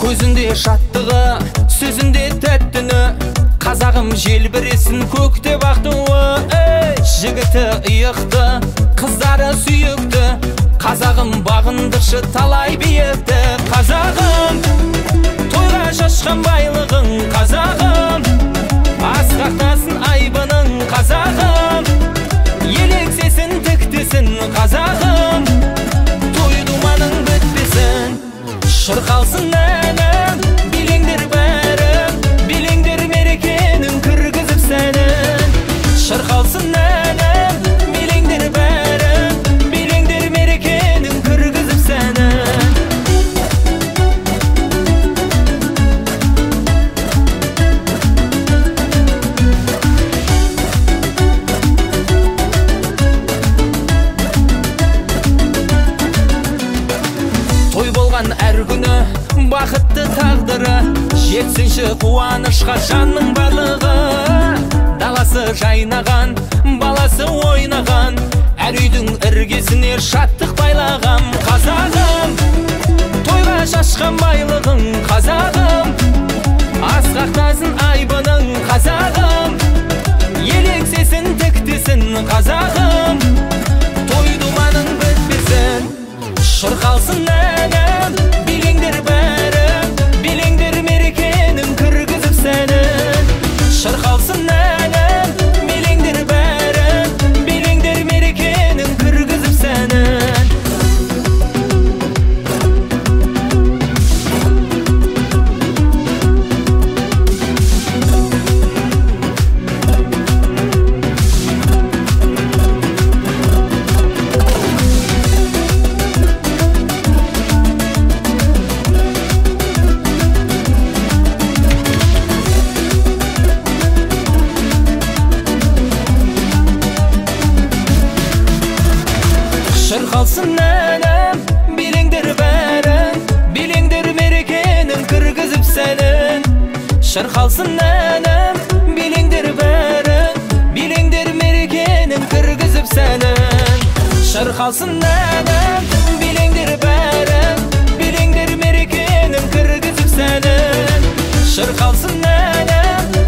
Көзінде шаттығы, сөзінде тәттіні, қазағым желбіресін көкте бақтуы. Жігіті иықты, қыздары сүйікті, қазағым бағындыршы талай биікті. Қазағым, тойға шашқан байлығың, қазағым, асқақтасын айбының, қазағым, елексесін тіктесін, қазағым, той думаның бітпесін. Шырқалсын әнім, билеңдер бәрім, билеңдер мерекенің кіргізіп сәнін. Шырқалсын әнім, билеңдер бәрім, билеңдер мерекенің кіргізіп сәнін. Той болған әр күні бақытты тағдыры, жетсінші қуанышқа жанның барлығы. Даласы жайнаған, баласы ойнаған, әр үйдің іргесіне шаттық байлағам. Қазағым, тойға шашқан байлығың, қазағым, асқақтасын айбының, қазағым, елексесін тіктесін, қазағым, той думаның бітпесін. Шырқалсын әнім, билеңдер бәрім, билеңдер мерекенің кіргізіп сәнін. Шырқалсын әнім, билеңдер бәрім, билеңдер мерекенің кіргізіп сәнін. Шырқалсын әнім, билеңдер бәрін, билеңдер мерекенің кіргізіп сәнін. Шырқалсын әнім, билеңдер бәрін, билеңдер мерекенің кіргізіп сәнін. Шырқалсын әнім, билеңдер бәрін, билеңдер мерекенің кіргізіп сәнін. Шырқалсын әнім,